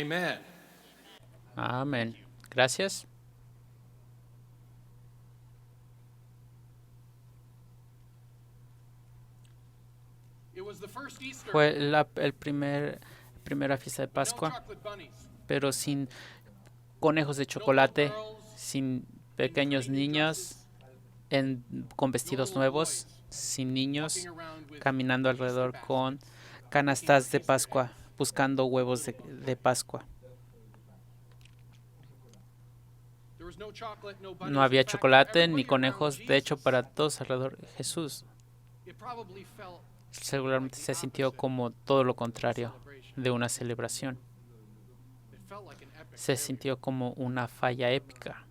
Amen. Amén. Gracias. It was the first Easter. Fue primera fiesta de But no Pascua, chocolate bunnies. pero sin conejos de No little chocolate, girls sin in pequeños pretty new niños dresses. con No vestidos little nuevos, boys sin walking niños around with caminando Easter alrededor con baskets, looking for canastas de Easter Pascua, eggs. buscando huevos de Pascua. There was no chocolate, no bunnies. No In había fact, chocolate ni everybody around conejos, de hecho, Jesus, para todos alrededor de Jesús. it probably felt Seguramente like se the sintió opposite como todo lo of a contrario celebration. de una celebración. It felt like an epic Se failure. sintió como una falla épica.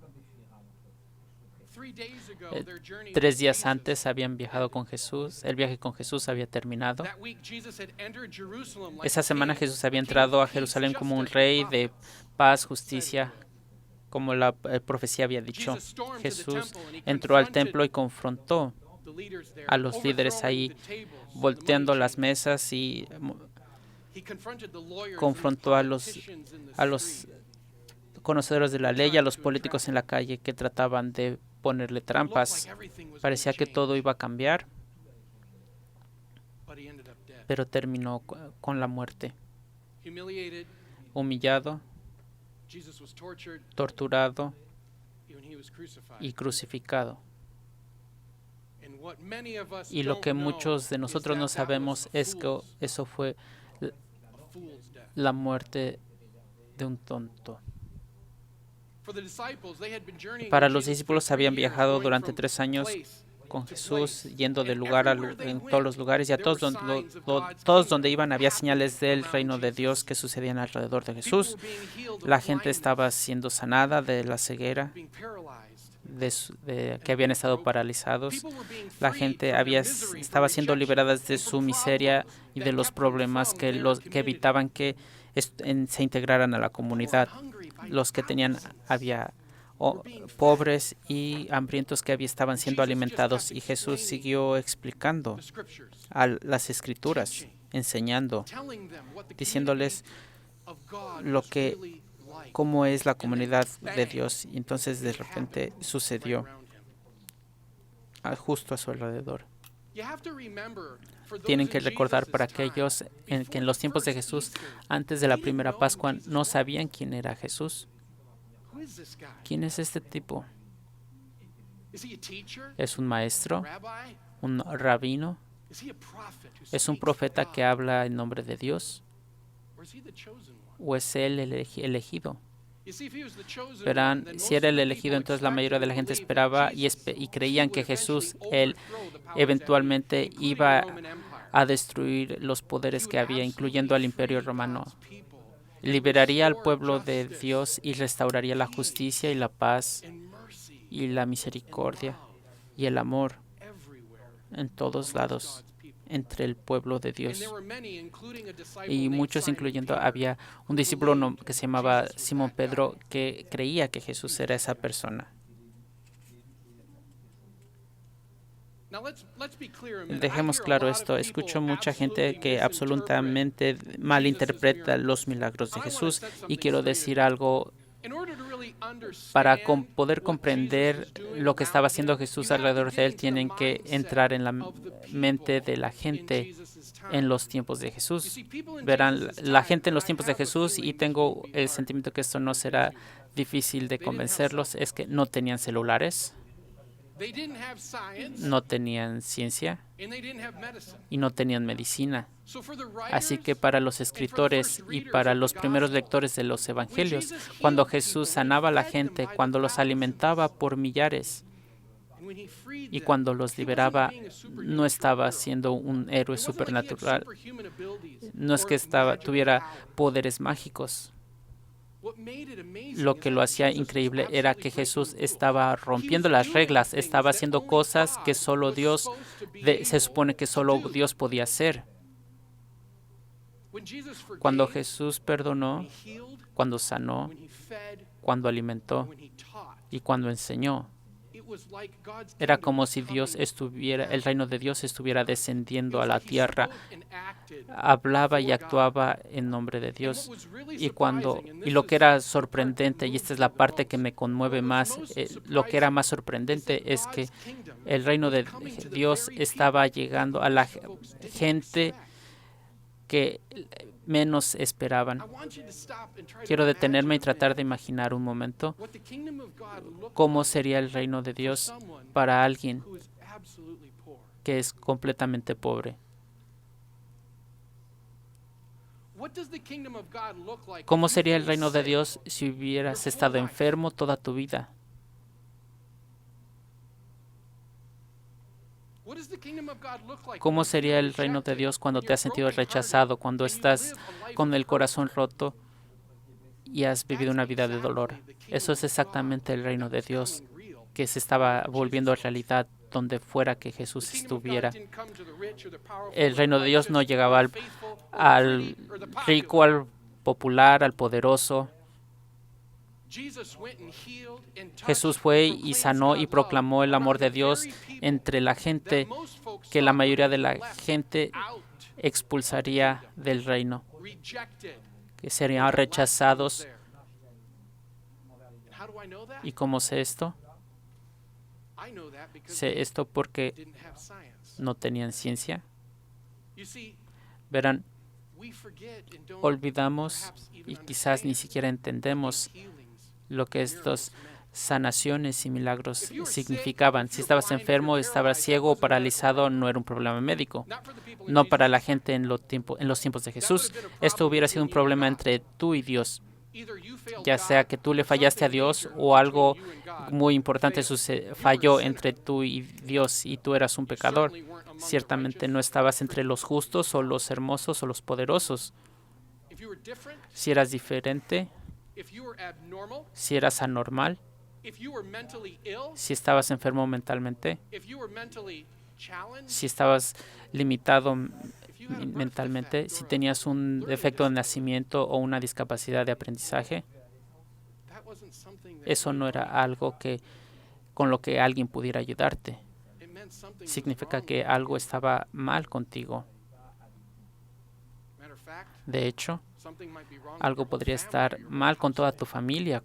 3 days ago, Eh, their journey 3 with días Jesus antes habían viajado ended. con Jesús, el viaje con Jesús había terminado. That week, Jesus had entered Jerusalem like Esa a semana king, Jesús había a king entrado a of peace, Jerusalén como un justice, the rey de prophets paz, said he justicia, would. como la profecía había dicho. Jesus stormed to the Jesús temple and he entró al confronted templo y confrontó the leaders there, a los líderes overthrowing ahí, the tables and the money volteando las changers. mesas y He confronted the lawyers and the confrontó politicians in the a los street. conocedores de la ley y a los políticos en la calle que trataban de ponerle It looked like trampas. everything was going to Parecía que todo change, iba a cambiar, but he ended up dead. pero terminó con la muerte. Humiliated, Humillado, Jesus was tortured torturado when he was crucified. y crucificado. And what many of us Y lo don't que know muchos de is nosotros no that that was sabemos a es que fool's- eso fue a fool's death. la muerte de un tonto. For the disciples, they had been journeying Para with los Jesus discípulos for 3 habían years, viajado going durante from 3 años place con to Jesús, place. yendo de And lugar a everywhere they en went, todos los lugares, y a there were todos, signs of God's todos kingdom donde iban había happening señales del around reino de Jesus. Dios que sucedían alrededor de People Jesús. were being healed of La gente blindness, estaba siendo sanada de la ceguera, being paralyzed. que habían estado paralizados. People were being La freed gente from their misery, from estaba siendo rejection, liberada de and su from miseria problems y that de los kept them problemas from que their que community. evitaban que se integraran a la Poor and comunidad. hungry by Los que tenían thousands. pobres y hambrientos que estaban siendo Jesus just alimentados, kept y Jesús explaining siguió explicando the scriptures, a las escrituras, enseñando, telling them what the diciéndoles community of God lo was que really like. cómo es la And then, comunidad de bang, Dios. Y entonces de it repente happened sucedió right around him. justo a su alrededor. You have to remember, for those Tienen in que recordar Jesus's para time, aquellos que en before los the tiempos de first Jesús, Easter, antes de la they didn't primera know who Pascua, Jesus no was. sabían quién era Jesús. Who is this guy? ¿Quién es este tipo? Is he a teacher? ¿Es un maestro? Rabbi? ¿Un rabino? Is he a prophet who ¿Es un speaks profeta for que God? habla en nombre de Dios? Or is he the chosen one? ¿O es él el elegido? You see, if he was the chosen Verán, one, then si most era of el the elegido, people entonces la mayoría de la gente expected and esperaba believed that y Jesus, creían he que would Jesús, eventually él overthrow the powers that be, eventualmente including iba the Roman Empire. a destruir los He poderes would que había, incluyendo al absolutely imperio free romano. God's people and Liberaría al restore pueblo de justice Dios y restauraría la justicia y la paz and mercy y la and misericordia love y el amor everywhere en todos amongst lados God's people. entre el pueblo de And Dios. there were many, including a disciple Y named muchos, Simon incluyendo, Peter, había un who discípulo believed que se llamaba Jesus was Simón that guy. Pedro, que creía que Jesús era esa persona. Now let's be clear a minute. I Dejemos hear a claro lot of esto. people Escucho mucha gente absolutely que misinterpret absolutamente malinterpreta los milagros de And I wanna Jesús, set y something quiero straight decir at the algo In order to really para understand poder what comprender Jesus was doing lo que estaba around haciendo him, Jesús you have to alrededor de get él. into the Tienen que mindset entrar en la of the mente people de la in gente Jesus's time. en los tiempos de You Jesús. see, people in Verán, Jesus's la time, gente en los I tiempos de have a Jesús, y feeling this tengo won't be el hard sentimiento que esto to no será convince you. difícil de They didn't have convencerlos, cell es que no tenían celulares, They didn't have science, no tenían ciencia and they didn't have medicine. y no tenían medicina. So for the Así que writers para los escritores y para los primeros lectores de los evangelios, cuando Jesús sanaba a la gente, cuando los alimentaba por millares and when he freed y them, cuando los he wasn't liberaba, being a superhero no estaba hero. siendo un héroe It wasn't like he had supernatural. superhuman abilities No es or que magical tuviera powers. poderes mágicos. What made it amazing Lo is que that lo hacía Jesus was increíble era absolutely que breaking Jesús the rules. estaba He rompiendo was las doing reglas, things estaba that haciendo only cosas que God solo was Dios, supposed to be se supone que able solo to do. Dios podía hacer. When Jesus forgave, Cuando Jesús perdonó, when he healed, cuando sanó, when he fed, cuando alimentó when he taught, y cuando enseñó, it Era como si el reino de Dios estuviera descendiendo a la tierra. Hablaba y actuaba en nombre de Dios. Y lo que era sorprendente, y esta es la parte que me conmueve más, lo que era más sorprendente es que el reino de Dios estaba llegando a la gente que menos esperaban. Quiero detenerme y tratar de imaginar un momento cómo sería el reino de Dios para alguien que es completamente pobre. ¿Cómo sería el reino de Dios si hubieras estado enfermo toda tu vida? ¿Cómo sería el reino de Dios cuando te has sentido rechazado, cuando estás con el corazón roto y has vivido una vida de dolor? Eso es exactamente el reino de Dios que se estaba volviendo realidad donde fuera que Jesús estuviera. El reino de Dios no llegaba al rico, al popular, al poderoso. Jesús fue y sanó y proclamó el amor de Dios entre la gente que la mayoría de la gente expulsaría del reino, que serían rechazados. ¿Y cómo sé esto? Sé esto porque no tenían ciencia. Verán, olvidamos y quizás ni siquiera entendemos lo que estas sanaciones y milagros significaban. Si estabas enfermo, estabas ciego o paralizado, no era un problema médico. No para la gente en los tiempos de Jesús. Esto hubiera sido un problema entre tú y Dios. Ya sea que tú le fallaste a Dios o algo muy importante falló entre tú y Dios y tú eras un pecador. Ciertamente no estabas entre los justos o los hermosos o los poderosos. Si eras diferente, si eras anormal, si estabas enfermo mentalmente, si estabas limitado mentalmente, si tenías un defecto de nacimiento o una discapacidad de aprendizaje, eso no era algo con lo que alguien pudiera ayudarte. Significa que algo estaba mal contigo. De hecho, algo podría estar mal con toda tu familia,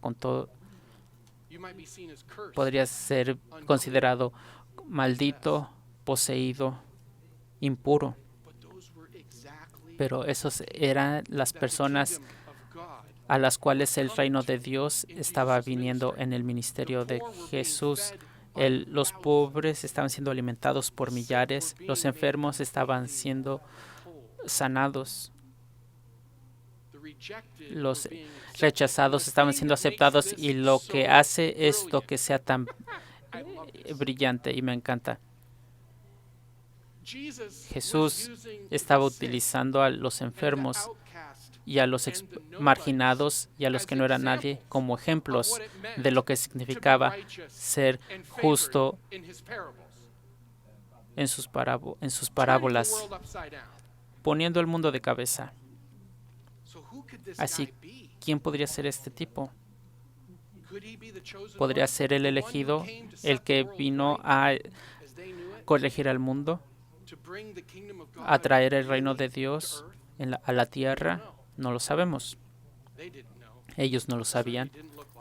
podrías ser considerado maldito, poseído, impuro. Pero esos eran las personas a las cuales el reino de Dios estaba viniendo en el ministerio de Jesús. Los pobres estaban siendo alimentados por millares, los enfermos estaban siendo sanados, los rechazados estaban siendo aceptados, y lo que hace esto que sea tan brillante y me encanta. Jesús estaba utilizando a los enfermos y a los marginados y a los que no eran nadie como ejemplos de lo que significaba ser justo en sus parábolas, poniendo el mundo de cabeza. Así, ¿quién podría ser este tipo? ¿Podría ser el elegido, el que vino a corregir al mundo, a traer el reino de Dios a la tierra? No lo sabemos. Ellos no lo sabían.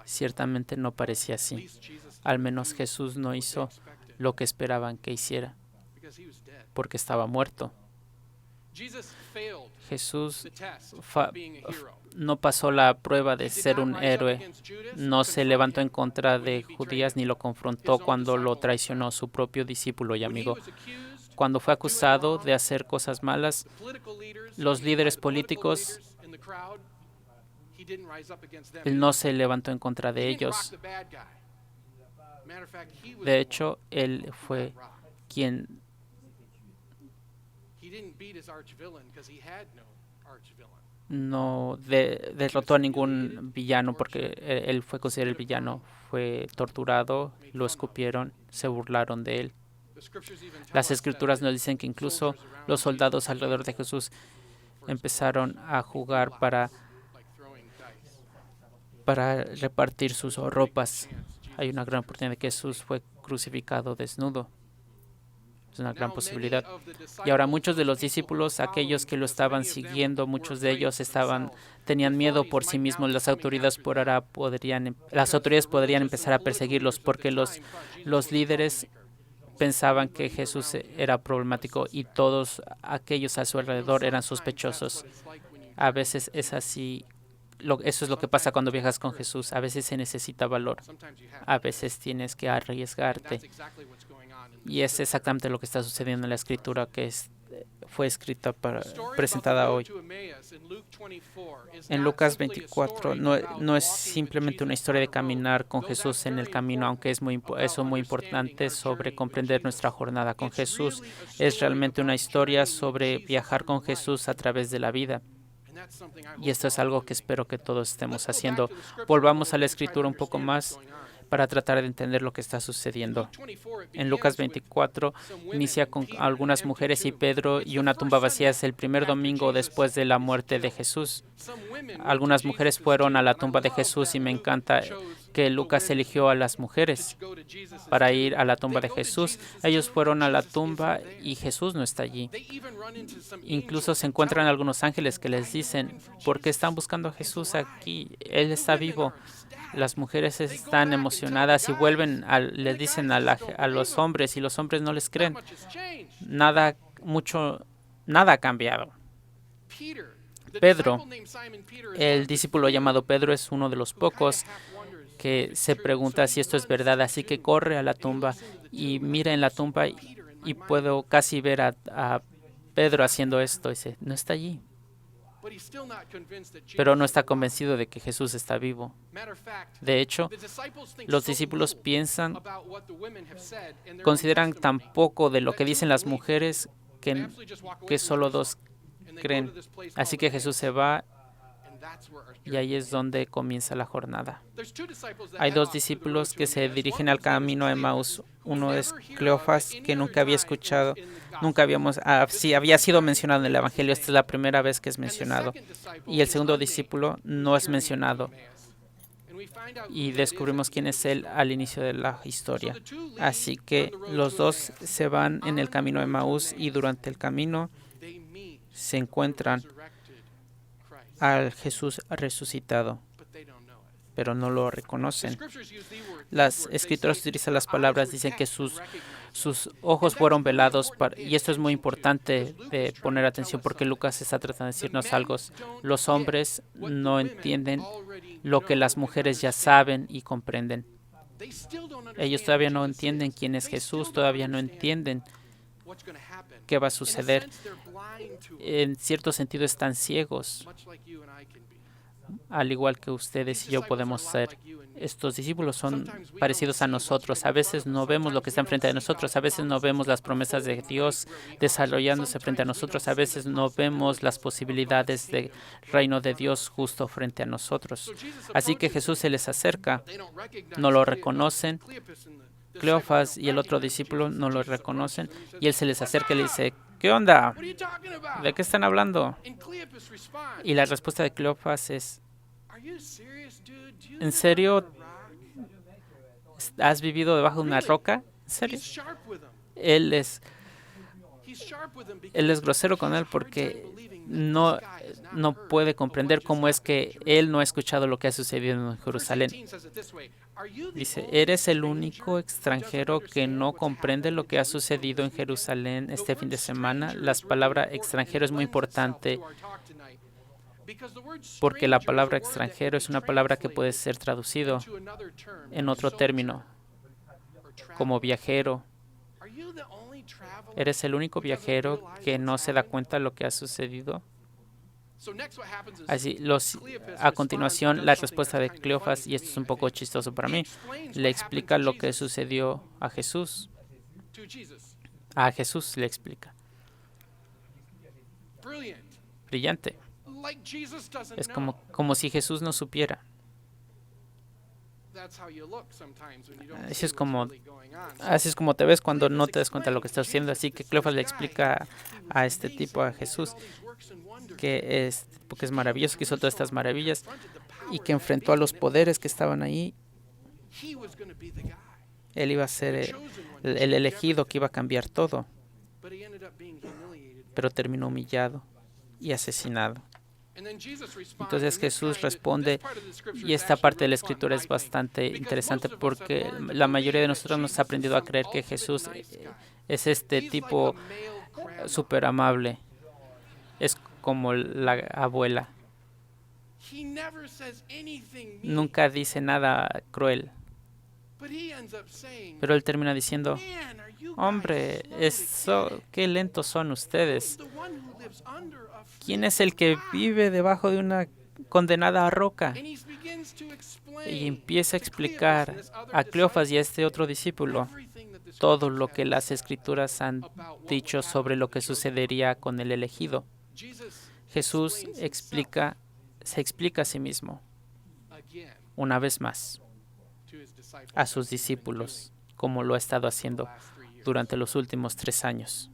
Ciertamente no parecía así. Al menos Jesús no hizo lo que esperaban que hiciera, porque estaba muerto. Jesús no pasó la prueba de ser un héroe. No se levantó en contra de Judías ni lo confrontó cuando lo traicionó su propio discípulo y amigo. Cuando fue acusado de hacer cosas malas, los líderes políticos, él no se levantó en contra de ellos. De hecho, él fue quien no derrotó a ningún villano, porque él fue considerado el villano. Fue torturado, lo escupieron, se burlaron de él. Las escrituras nos dicen que incluso los soldados alrededor de Jesús empezaron a jugar para repartir sus ropas. Hay una gran oportunidad de que Jesús fue crucificado desnudo. Es una gran posibilidad. Y ahora muchos de los discípulos, aquellos que lo estaban siguiendo, muchos de ellos tenían miedo por sí mismos. Las autoridades podrían empezar a perseguirlos porque los líderes pensaban que Jesús era problemático y todos aquellos a su alrededor eran sospechosos. A veces es así. Eso es lo que pasa cuando viajas con Jesús. A veces se necesita valor. A veces tienes que arriesgarte. Y es exactamente lo que está sucediendo en la escritura fue presentada hoy. En Lucas 24 no es simplemente una historia de caminar con Jesús en el camino, aunque es muy importante sobre comprender nuestra jornada con Jesús. Es realmente una historia sobre viajar con Jesús a través de la vida. Y esto es algo que espero que todos estemos haciendo. Volvamos a la escritura un poco más para tratar de entender lo que está sucediendo. En Lucas 24 inicia con algunas mujeres y Pedro y una tumba vacía. Es el primer domingo después de la muerte de Jesús. Algunas mujeres fueron a la tumba de Jesús y me encanta que Lucas eligió a las mujeres para ir a la tumba de Jesús. Ellos fueron a la tumba y Jesús no está allí. Incluso se encuentran algunos ángeles que les dicen, ¿por qué están buscando a Jesús aquí? Él está vivo. Las mujeres están emocionadas y les dicen a los hombres y los hombres no les creen. Nada ha cambiado. Pedro, el discípulo llamado Pedro, es uno de los pocos que se pregunta si esto es verdad, así que corre a la tumba y mira en la tumba y puedo casi ver a Pedro haciendo esto. Dice, no está allí. Pero no está convencido de que Jesús está vivo. De hecho, los discípulos consideran tan poco de lo que dicen las mujeres que solo dos creen. Así que Jesús se va y ahí es donde comienza la jornada. Hay dos discípulos que se dirigen al camino de Emaús. Uno es Cleofas, que nunca había escuchado, sí había sido mencionado en el Evangelio. Esta es la primera vez que es mencionado. Y el segundo discípulo no es mencionado. Y descubrimos quién es él al inicio de la historia. Así que los dos se van en el camino de Emaús y durante el camino se encuentran al Jesús resucitado, pero no lo reconocen. Las escrituras utilizan las palabras, dicen que sus ojos fueron velados, y esto es muy importante de poner atención porque Lucas está tratando de decirnos algo. Los hombres no entienden lo que las mujeres ya saben y comprenden. Ellos todavía no entienden quién es Jesús, todavía no entienden qué va a suceder. En cierto sentido están ciegos, al igual que ustedes y yo podemos ser. Estos discípulos son parecidos a nosotros. A veces no vemos lo que está enfrente de nosotros. A veces no vemos las promesas de Dios desarrollándose frente a nosotros. A veces no vemos las posibilidades del reino de Dios justo frente a nosotros. Así que Jesús se les acerca. No lo reconocen. Cleofas y el otro discípulo no lo reconocen. Y él se les acerca y le dice, ¿qué onda? ¿De qué están hablando? Y la respuesta de Cleofas es, ¿en serio has vivido debajo de una roca? ¿En serio? Él es grosero con él porque no puede comprender cómo es que él no ha escuchado lo que ha sucedido en Jerusalén. Dice, ¿eres el único extranjero que no comprende lo que ha sucedido en Jerusalén este fin de semana? La palabra extranjero es muy importante porque la palabra extranjero es una palabra que puede ser traducido en otro término, como viajero. ¿Eres el único viajero que no se da cuenta de lo que ha sucedido? A continuación, la respuesta de Cleofas, y esto es un poco chistoso para mí, le explica lo que sucedió a Jesús. A Jesús le explica. Brillante. Es como si Jesús no supiera. Así es como te ves cuando no te das cuenta de lo que estás haciendo. Así que Cleofas le explica a este tipo, a Jesús, porque es maravilloso, que hizo todas estas maravillas y que enfrentó a los poderes que estaban ahí. Él iba a the ser chosen one, el elegido que iba a cambiar todo, but he ended up being humiliated. pero terminó humillado y asesinado. And then Jesus responds, Entonces and this Jesús this responde, part of the scripture y is esta actually parte de la really fun, escritura I es think, bastante because interesante most of us have porque learned to la mayoría de believe that nosotros nos Jesus ha is aprendido a some creer que ultimate Jesús nice guy. es este He's like tipo a male grandma. súper amable, es como la abuela, He never says anything mean, nunca dice nada cruel, but he ends up saying, pero él termina diciendo, "Man, are you guys hombre, slow to get it? qué lentos son Who's ustedes. the one who lives under a ¿Quién es el que rock?" vive debajo de una condenada roca? And he begins to explain Y empieza a to Cleopas explicar and this other a Cleofas y a disciple este otro discípulo everything that the todo scriptures lo que have las said escrituras han about what would dicho happen sobre to lo the que chosen sucedería con el elegido. one. Jesus Jesús explains se explica a sí mismo, himself again una vez más, to his disciples a as sus he's been discípulos, como lo ha estado doing the haciendo last 3 years. durante los últimos 3 años.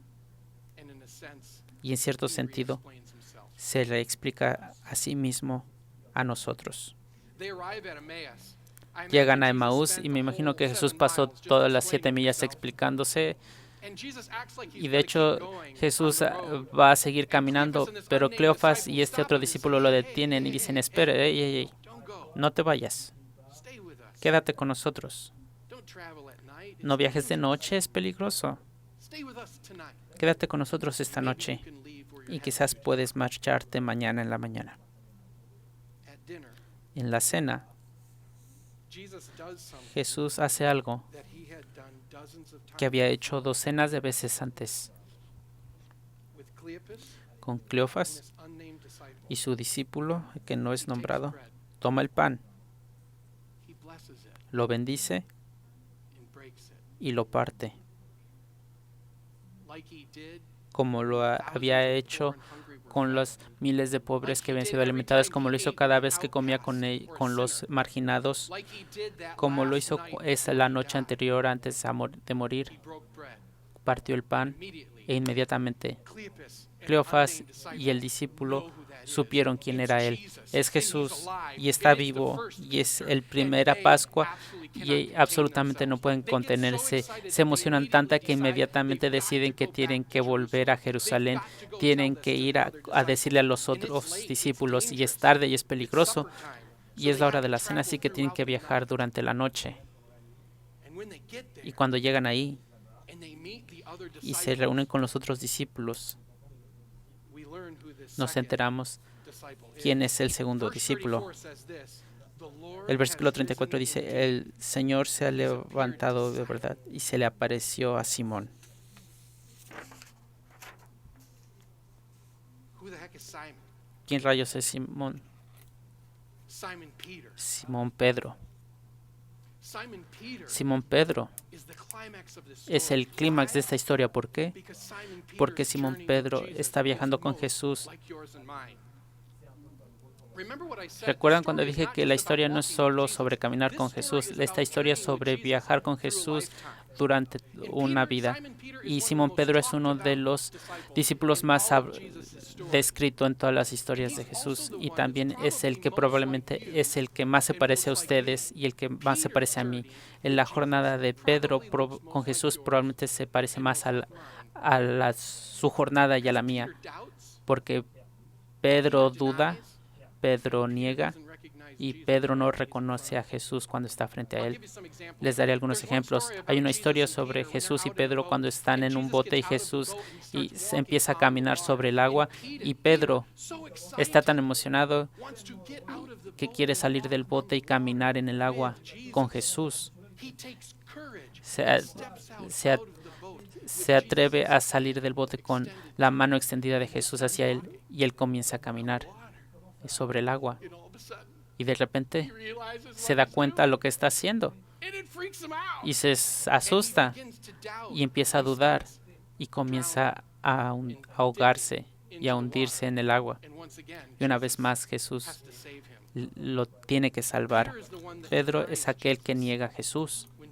And in a sense, Y en cierto he sentido, re-explains himself. se le explica a sí mismo a nosotros. They arrive at Emmaus. I Llegan imagine a Jesus Emaús spent y the me imagino whole que Jesús 7 pasó miles just todas las 7 explaining millas himself. explicándose. And Jesus acts like he's Y de gonna hecho, keep going Jesús on the road. va a seguir And caminando, Cleopas and this pero unnamed Cleofas disciple y este stop otro him and discípulo say, lo "Hey, detienen y hey, dicen, hey, espera, hey, ey, ey, ey, don't go. no te vayas, Stay with us. quédate con nosotros. Don't travel at night. No It's viajes de dangerous. noche, es peligroso. Stay with us tonight. Quédate con nosotros esta Maybe noche you can leave where you're y headed quizás puedes marcharte mañana en la mañana. at dinner. En la cena, Jesus does something Jesús hace algo that he had done dozens of que times había hecho docenas de veces antes with Cleopas con and Cleofas this unnamed disciple. y su discípulo, que no He es takes nombrado. bread, Toma el pan, he blesses it lo bendice and breaks it. y lo parte, Like he did como lo había thousands of hecho poor and hungry were con fed. los miles de pobres que habían sido alimentados, como lo hizo cada vez que comía con los marginados, Like he did that como lo last hizo night esa before la he noche died. anterior antes de morir. He broke bread. Partió el pan Immediately, e inmediatamente Cleopas and Cleofas unnamed disciple y el discípulo know who that is. supieron quién It's era él. Jesus, Es and he's Jesús alive, y está and it's the vivo first y es Easter, el and primera they Pascua absolutely cannot y contain absolutamente no themselves. pueden They get so contenerse. excited Se that emocionan they tanto que immediately inmediatamente decide they've deciden got que to go tienen back que to volver a Jerusalem. Jerusalén, They've got to go tienen tell que this to ir the a other disciples. decirle a los And it's otros late, it's discípulos y es dangerous, tarde y es it's peligroso supper time. y So es they la have hora de to la cena, travel así que tienen throughout que the viajar night. durante la noche. And when they get there, Y cuando llegan ahí and they meet the other y se disciples, reúnen con los otros discípulos, we learn who this nos second enteramos disciple quién is. es el segundo Verse discípulo. 34 says this, "The Lord El versículo has 34 risen dice, indeed." el Señor se ha levantado de verdad y se le apareció a Simón. Who the heck is Simon? ¿Quién rayos es Simón? Simon Peter. Simón Pedro. Simon Peter Simón Pedro is the climax of this es el story. clímax de Why? esta historia. ¿Por qué? Because Simon Porque Peter's Simón journey with Pedro Jesus está is viajando con most Jesús. like yours and mine. Remember what I said? ¿Recuerdan The cuando story is dije not que la just historia about no es walking with solo Jesus. sobre caminar This con story Jesús? is Esta about historia es journeying with sobre Jesus viajar con through a Jesús lifetime. durante And una Peter, vida. Simon Peter is Y one of Simón the most Pedro es talked uno de about los disciples discípulos in más all of Jesus' stories. descrito en todas las And historias he's de Jesús. also the Y one también that's es el probably que most probablemente like you es el que más se and parece a most like me. ustedes y el que más se Peter's parece a mí. journey En la with jornada Jesus de Pedro probably looks con most like Jesús yours probablemente se parece and más most a, like mine. su jornada y a la Because mía. Peter doubts, Porque Peter Pedro duda, denies, Pedro Peter niega doesn't recognize y Jesus Pedro no when he's in reconoce front a of him. Jesús cuando está frente a I'll él. give you some examples. Les daré algunos There's one ejemplos. story about Hay una Jesus historia and sobre Peter when they're Jesús y out in the Pedro boat, cuando están and en un Jesus bote y gets out of the Jesús boat and he y starts se walking empieza a on the caminar water. sobre el And agua Peter, y Pedro so está excited, tan emocionado wants to get out of the que boat quiere and salir walk del on bote y the caminar water en el agua with con Jesus. Jesús. He takes courage Se, and a- steps out se, a- of the boat with se atreve a Jesus' salir del bote con extended la hand. mano extendida de Jesús hacia él Walking y él comienza a caminar on water. sobre el agua. And all of a sudden, Y de he repente realizes se what da he's cuenta de doing. lo que está haciendo And it freaks him out. y se And he asusta begins to doubt. y empieza a He dudar starts y comienza a ahogarse y a hundirse en el agua. And once again, Y una vez Jesus más Jesús has to save him. lo tiene que salvar. Peter is the one that Pedro denies es aquel que Jesus. niega a Jesús. When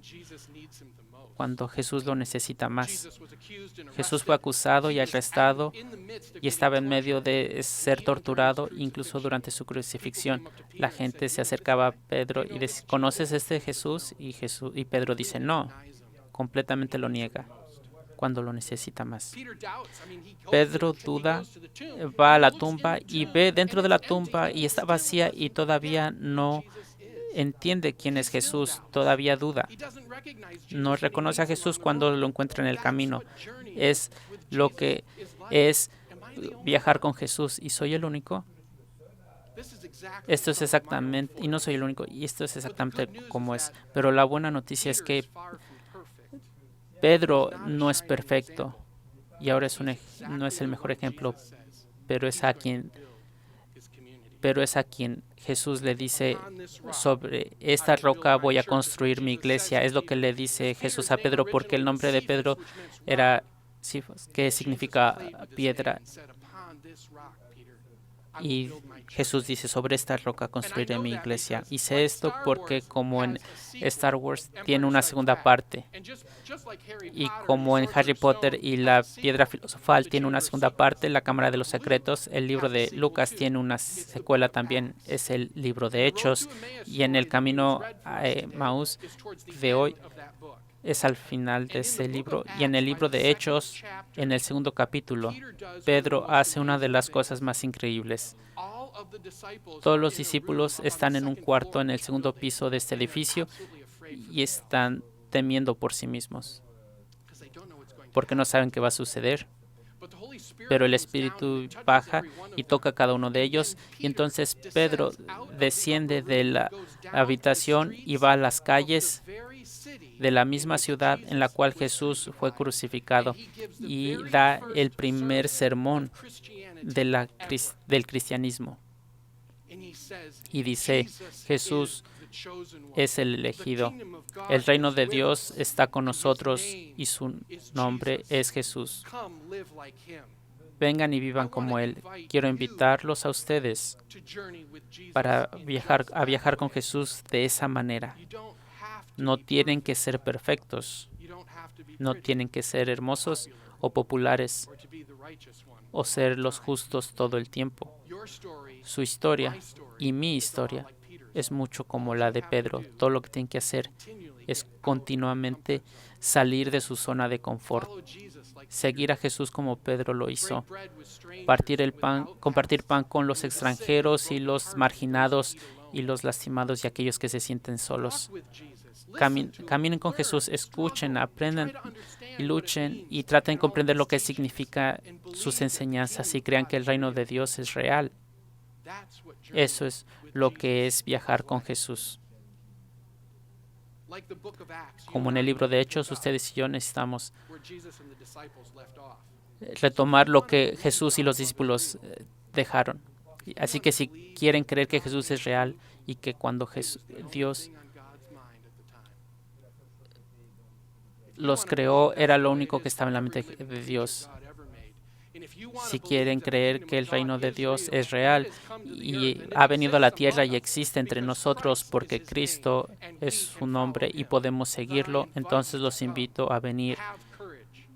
cuando Jesús lo necesita más. Jesús fue acusado y arrestado y estaba en medio de ser torturado, incluso durante su crucifixión. La gente se acercaba a Pedro y decía, ¿conoces a este Jesús? Y Pedro dice, no, completamente lo niega cuando lo necesita más. Pedro duda, va a la tumba y ve dentro de la tumba y está vacía y todavía no entiende quién es Jesús, todavía duda. No reconoce a Jesús cuando lo encuentra en el camino. Es lo que es viajar con Jesús. ¿Y soy el único? Esto es exactamente, y no soy el único, y esto es exactamente como es. Pero la buena noticia es que Pedro no es perfecto y ahora no es el mejor ejemplo, pero es a quien Jesús le dice, sobre esta roca voy a construir mi iglesia. Es lo que le dice Jesús a Pedro, porque el nombre de Pedro era Sifos, que significa piedra. Y Jesús dice, sobre esta roca construiré mi iglesia. Y sé esto porque como en Star Wars tiene una segunda parte. Y como en Harry Potter y la piedra filosofal tiene una segunda parte, la Cámara de los Secretos, el libro de Lucas tiene una secuela también, es el libro de Hechos. Y en el camino a Maús de hoy es al final de ese libro. Y en el libro de Hechos, en el segundo capítulo, Pedro hace una de las cosas más increíbles. Todos los discípulos están en un cuarto en el segundo piso de este edificio y están temiendo por sí mismos porque no saben qué va a suceder. Pero el Espíritu baja y toca a cada uno de ellos. Y entonces Pedro desciende de la habitación y va a las calles de la misma ciudad en la cual Jesús fue crucificado y da el primer sermón del cristianismo. Y dice, Jesús es el elegido. El reino de Dios está con nosotros y su nombre es Jesús. Vengan y vivan como Él. Quiero invitarlos a ustedes para viajar con Jesús de esa manera. No tienen que ser perfectos, no tienen que ser hermosos o populares o ser los justos todo el tiempo. Su historia y mi historia es mucho como la de Pedro. Todo lo que tienen que hacer es continuamente salir de su zona de confort, seguir a Jesús como Pedro lo hizo, compartir pan con los extranjeros y los marginados y los lastimados y aquellos que se sienten solos. Caminen con Jesús, escuchen, aprendan y luchen y traten de comprender lo que significa sus enseñanzas y crean que el reino de Dios es real. Eso es lo que es viajar con Jesús. Como en el libro de Hechos, ustedes y yo necesitamos retomar lo que Jesús y los discípulos dejaron. Así que si quieren creer que Jesús es real y que cuando Dios los creó era lo único que estaba en la mente de Dios. Si quieren creer que el reino de Dios es real y ha venido a la tierra y existe entre nosotros porque Cristo es su nombre y podemos seguirlo, entonces los invito a venir,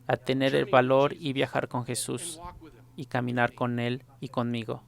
a tener el valor y viajar con Jesús y caminar con Él y conmigo.